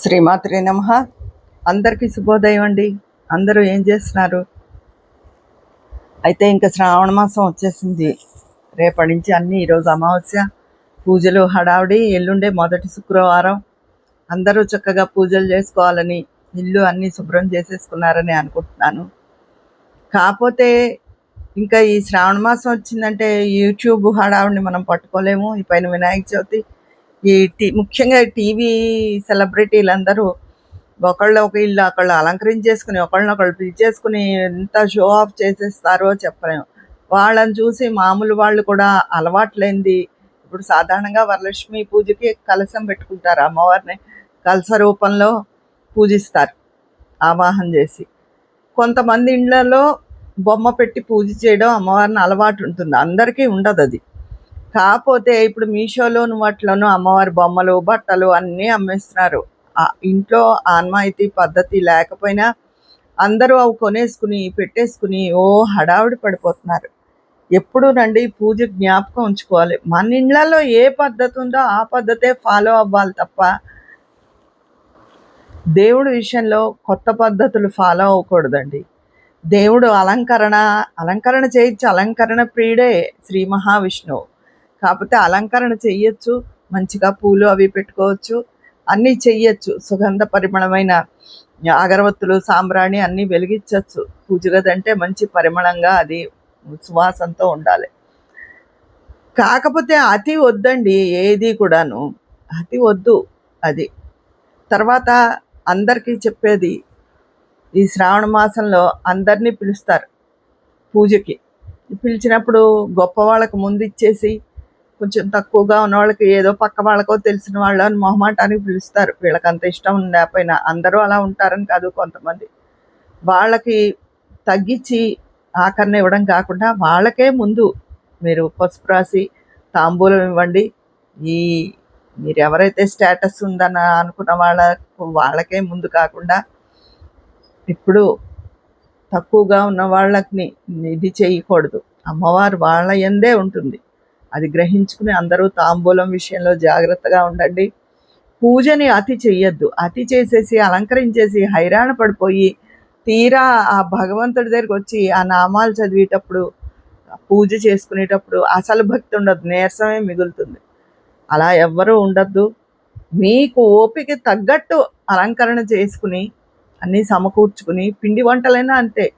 శ్రీమాత్రే నమః. అందరికీ శుభోదయం అండి. అందరూ ఏం చేస్తున్నారు? అయితే ఇంకా శ్రావణ మాసం వచ్చేసింది. రేపటి నుంచి అన్నీ, ఈరోజు అమావాస్య, పూజలు హడావిడి. ఎల్లుండే మొదటి శుక్రవారం. అందరూ చక్కగా పూజలు చేసుకోవాలని, ఇల్లు అన్నీ శుభ్రం చేసేసుకున్నారని అనుకుంటున్నాను. కాకపోతే ఇంకా ఈ శ్రావణ మాసం వచ్చిందంటే యూట్యూబ్ హడావిడిని మనం పట్టుకోలేము. ఈ పైన వినాయక చవితి, ముఖ్యంగా టీవీ సెలబ్రిటీలందరూ ఒక ఇల్లు ఒకళ్ళు అలంకరించేసుకుని, ఒకళ్ళనొకళ్ళు పిలిచేసుకుని ఎంత షో ఆఫ్ చేసేస్తారో చెప్పలేము. వాళ్ళని చూసి మామూలు వాళ్ళు కూడా అలవాట్లేంది. ఇప్పుడు సాధారణంగా వరలక్ష్మి పూజకి కలశం పెట్టుకుంటారు. అమ్మవారిని కలశ రూపంలో పూజిస్తారు, ఆవాహన చేసి. కొంతమంది ఇళ్లలో బొమ్మ పెట్టి పూజ చేయడం అమ్మవారిని అలవాటు ఉంటుంది, అందరికీ ఉండదు అది. కాకపోతే ఇప్పుడు మీషోలోను వాటిలోనూ అమ్మవారి బొమ్మలు, బట్టలు అన్నీ అమ్మేస్తున్నారు. ఇంట్లో ఆన్మాయితీ పద్ధతి లేకపోయినా అందరూ అవి కొనేసుకుని పెట్టేసుకుని హడావిడి పడిపోతున్నారు. ఎప్పుడు రండి, పూజ జ్ఞాపకం ఉంచుకోవాలి. మన ఇళ్లలో ఏ పద్ధతి ఉందో ఆ పద్ధతే ఫాలో అవ్వాలి తప్ప దేవుడి విషయంలో కొత్త పద్ధతులు ఫాలో అవ్వకూడదండి. దేవుడు అలంకరణ చేయొచ్చు. అలంకరణ ప్రియుడే శ్రీ మహావిష్ణువు. కాకపోతే అలంకరణ చెయ్యొచ్చు, మంచిగా పూలు అవి పెట్టుకోవచ్చు, అన్నీ చెయ్యొచ్చు. సుగంధ పరిమళమైన అగరవత్తులు, సాంబ్రాణి అన్నీ వెలిగించవచ్చు. పూజ గది అంటే మంచి పరిమళంగా అది సువాసనతో ఉండాలి. కాకపోతే అతి వద్దండి, ఏది కూడాను అతి వద్దు. అది తర్వాత అందరికీ చెప్పేది, ఈ శ్రావణ మాసంలో అందరినీ పిలుస్తారు పూజకి. పిలిచినప్పుడు గొప్ప వాళ్ళకు ముందు ఇచ్చేసి, కొంచెం తక్కువగా ఉన్న వాళ్ళకి ఏదో పక్క వాళ్ళకో తెలిసిన వాళ్ళని మొహమాటానికి పిలుస్తారు. వీళ్ళకి అంత ఇష్టం లేకపోయినా, అందరూ అలా ఉంటారని కాదు, కొంతమంది వాళ్ళకి తగ్గించి ఆఖరణ ఇవ్వడం కాకుండా వాళ్ళకే ముందు మీరు పసుపు రాసి తాంబూలం ఇవ్వండి. మీరు ఎవరైతే స్టేటస్ ఉందని అనుకున్న వాళ్ళకే ముందు కాకుండా, ఇప్పుడు తక్కువగా ఉన్న వాళ్ళని ఇది చేయకూడదు. అమ్మవారు వాళ్ళ యందే ఉంటుంది. అది గ్రహించుకుని అందరూ తాంబూలం విషయంలో జాగ్రత్తగా ఉండండి. పూజని అతి చెయ్యొద్దు. అతి చేసేసి అలంకరించేసి హైరాణ పడిపోయి తీరా ఆ భగవంతుడి దగ్గరికి వచ్చి ఆ నామాలు చదివేటప్పుడు, పూజ చేసుకునేటప్పుడు అసలు భక్తి ఉండదు, నీరసమే మిగులుతుంది. అలా ఎవ్వరూ ఉండద్దు. మీకు ఓపిక తగ్గట్టు అలంకరణ చేసుకుని అన్నీ సమకూర్చుకుని, పిండి వంటలైనా అంతే,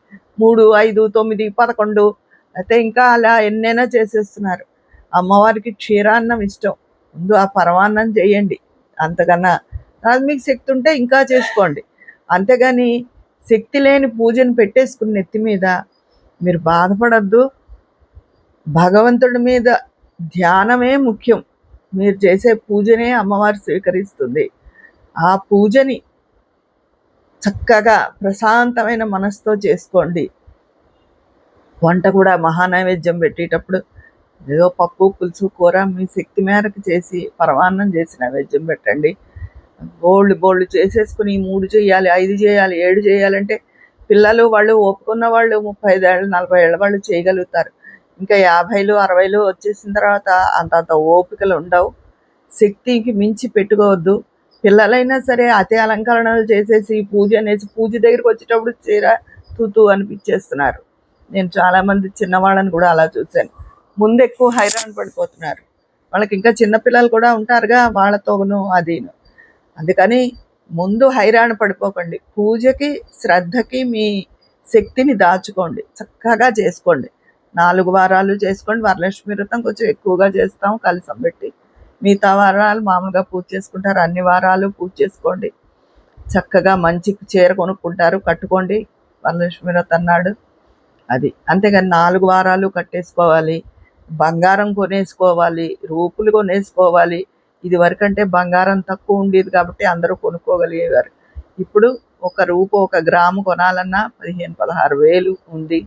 3, 5, 9, 11 అయితే ఇంకా అలా ఎన్నైనా చేసేస్తున్నారు. అమ్మవారికి క్షీరాన్నం ఇష్టం, ముందు ఆ పరమాన్నం చేయండి. అంతకన్నా అది మీకు శక్తి ఉంటే ఇంకా చేసుకోండి. అంతేగాని శక్తి లేని పూజను పెట్టేసుకుని నెత్తి మీద మీరు బాధపడద్దు. భగవంతుడి మీద ధ్యానమే ముఖ్యం. మీరు చేసే పూజనే అమ్మవారు స్వీకరిస్తుంది. ఆ పూజని చక్కగా ప్రశాంతమైన మనసుతో చేసుకోండి. వంట కూడా మహానైవేద్యం పెట్టేటప్పుడు ఏదో పప్పు, పులుసు, కూర మీ శక్తి మేరకు చేసి పరమాన్నం చేసి నైవేద్యం పెట్టండి. బోళ్ళు చేసేసుకుని 3 చేయాలి, 5 చేయాలి, 7 చేయాలంటే పిల్లలు వాళ్ళు ఓపుకున్న వాళ్ళు 35 ఏళ్ళు, 40 ఏళ్ళ వాళ్ళు చేయగలుగుతారు. ఇంకా 50లు, 60లు వచ్చేసిన తర్వాత అంత ఓపికలు ఉండవు. శక్తికి మించి పెట్టుకోవద్దు. పిల్లలైనా సరే అతి అలంకరణలు చేసేసి పూజ అనేసి పూజ దగ్గరికి వచ్చేటప్పుడు చీర తూతూ అనిపించేస్తున్నారు. నేను చాలామంది చిన్నవాళ్ళని కూడా అలా చూశాను. ముందు ఎక్కువ హైరాణ పడిపోతున్నారు. వాళ్ళకి ఇంకా చిన్నపిల్లలు కూడా ఉంటారుగా, వాళ్ళతోనూ అదీను. అందుకని ముందు హైరాణ పడిపోకండి. పూజకి శ్రద్ధకి మీ శక్తిని దాచుకోండి, చక్కగా చేసుకోండి. 4 వారాలు చేసుకోండి. వరలక్ష్మి వ్రతం కొంచెం ఎక్కువగా చేస్తాం కలశం పెట్టి. మిగతా వారాలు మామూలుగా పూజ చేసుకుంటారు. అన్ని వారాలు పూజ చేసుకోండి. చక్కగా మంచి చీర కొనుక్కుంటారు, కట్టుకోండి వరలక్ష్మి వ్రతం నాడు. అది అంతేగాని 4 వారాలు కట్టేసుకోవాలి, బంగారం కొనేసుకోవాలి, రూపులు కొనేసుకోవాలి. ఇది వరకంటే బంగారం తక్కువ ఉండేది కాబట్టి అందరూ కొనుక్కోగలిగేవారు. ఇప్పుడు ఒక రూపు, 1 గ్రాము కొనాలన్నా 15,000, 16,000 ఉంది.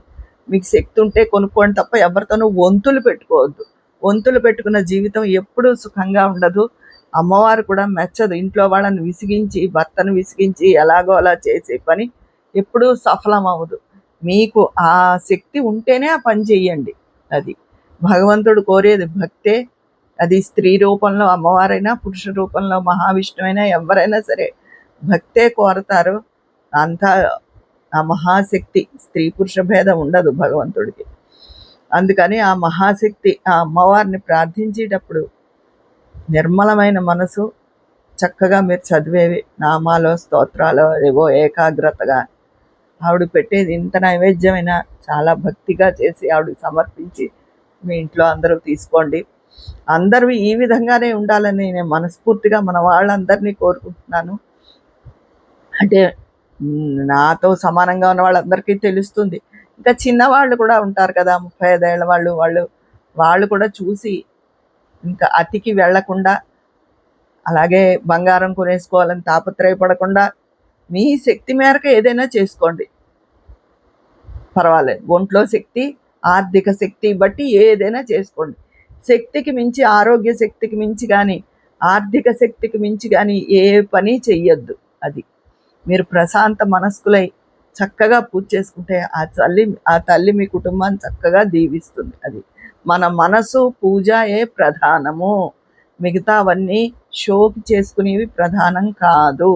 మీకు శక్తి ఉంటే కొనుక్కోండి తప్ప ఎవరితోనూ వంతులు పెట్టుకోవద్దు. వంతులు పెట్టుకున్న జీవితం ఎప్పుడూ సుఖంగా ఉండదు. అమ్మవారు కూడా మెచ్చదు. ఇంట్లో వాళ్ళని విసిగించి, భర్తను విసిగించి ఎలాగో అలా చేసే పని ఎప్పుడూ సఫలం అవ్వదు. మీకు ఆ శక్తి ఉంటేనే ఆ పని చెయ్యండి. అది భగవంతుడు కోరేది భక్తే. అది స్త్రీ రూపంలో అమ్మవారైనా, పురుష రూపంలో మహావిష్ణువైనా, ఎవరైనా సరే భక్తే కోరతారు. అంతా ఆ మహాశక్తి, స్త్రీ పురుష భేదం ఉండదు భగవంతుడికి. అందుకని ఆ మహాశక్తి, ఆ అమ్మవారిని ప్రార్థించేటప్పుడు నిర్మలమైన మనసు, చక్కగా మీరు చదివేవి నామాలో స్తోత్రాలో ఏవో ఏకాగ్రతగా ఆవిడ పెట్టేది ఇంత నైవేద్యమైనా చాలా భక్తిగా చేసి ఆవిడకి సమర్పించి మీ ఇంట్లో అందరూ తీసుకోండి. అందరూ ఈ విధంగానే ఉండాలని నేను మనస్ఫూర్తిగా మన వాళ్ళందరినీ కోరుకుంటున్నాను. అంటే నాతో సమానంగా ఉన్న వాళ్ళందరికీ తెలుస్తుంది. ఇంకా చిన్నవాళ్ళు కూడా ఉంటారు కదా, 35 ఏళ్ళ వాళ్ళు కూడా చూసి ఇంకా అతికి వెళ్లకుండా, అలాగే బంగారం కొనేసుకోవాలని తాపత్రయపడకుండా మీ శక్తి మేరకు ఏదైనా చేసుకోండి, పర్వాలేదు. ఒంట్లో శక్తి, ఆర్థిక శక్తి బట్టి ఏదైనా చేసుకోండి. శక్తికి మించి, ఆరోగ్య శక్తికి మించి కానీ, ఆర్థిక శక్తికి మించి కానీ ఏ పని చెయ్యొద్దు. అది మీరు ప్రశాంత మనస్కులై చక్కగా పూజ చేసుకుంటే ఆ తల్లి మీ కుటుంబాన్ని చక్కగా దీవిస్తుంది. అది మన మనసు పూజయే ప్రధానము. మిగతావన్నీ షోకి చేసుకునేవి ప్రధానం కాదు.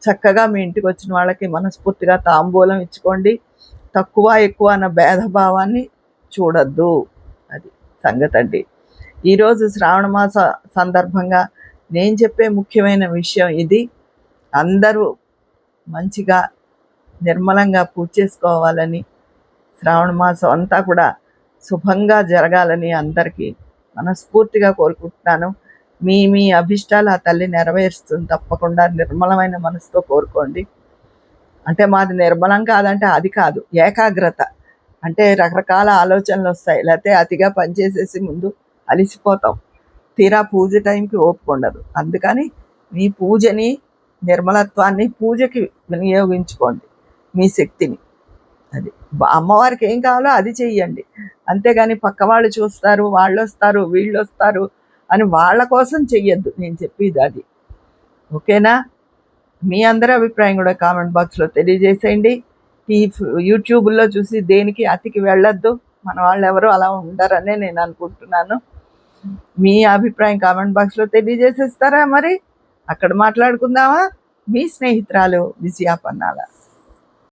చక్కగా మీ ఇంటికి వచ్చిన వాళ్ళకి మనస్ఫూర్తిగా తాంబూలం ఇచ్చుకోండి. తక్కువ ఎక్కువ అన్న భేదభావాన్ని చూడొద్దు. అది సంగతి అండి. ఈరోజు శ్రావణ మాస సందర్భంగా నేను చెప్పే ముఖ్యమైన విషయం ఇది. అందరూ మంచిగా నిర్మలంగా పూజ చేసుకోవాలని, శ్రావణ మాసం అంతా కూడా శుభంగా జరగాలని అందరికీ మనస్ఫూర్తిగా కోరుకుంటున్నాను. మీ అభిష్టాలు ఆ తల్లి నెరవేరుస్తుంది తప్పకుండా. నిర్మలమైన మనసుతో కోరుకోండి. అంటే మాది నిర్మలం కాదంటే అది కాదు, ఏకాగ్రత. అంటే రకరకాల ఆలోచనలు వస్తాయి, లేకపోతే అతిగా పనిచేసేసి ముందు అలిసిపోతాం, తీరా పూజ టైంకి ఓపిక ఉండదు. అందుకని మీ పూజని, నిర్మలత్వాన్ని పూజకి వినియోగించుకోండి, మీ శక్తిని. అది అమ్మవారికి ఏం కావాలో అది చెయ్యండి. అంతేగాని పక్క వాళ్ళు చూస్తారు, వాళ్ళు వస్తారు, వీళ్ళు వస్తారు అని వాళ్ళ కోసం చెయ్యొద్దు. నేను చెప్పేది అది. ఓకేనా? మీ అందరి అభిప్రాయం కూడా కామెంట్ బాక్స్లో తెలియజేసేయండి. ఈ యూట్యూబ్లో చూసి దేనికి అతికి వెళ్ళొద్దు. మన వాళ్ళు ఎవరు అలా ఉండరనే నేను అనుకుంటున్నాను. మీ అభిప్రాయం కామెంట్ బాక్స్లో తెలియజేసేస్తారా? మరి అక్కడ మాట్లాడుకుందామా? మీ స్నేహితురాలు విజయ పన్నాల.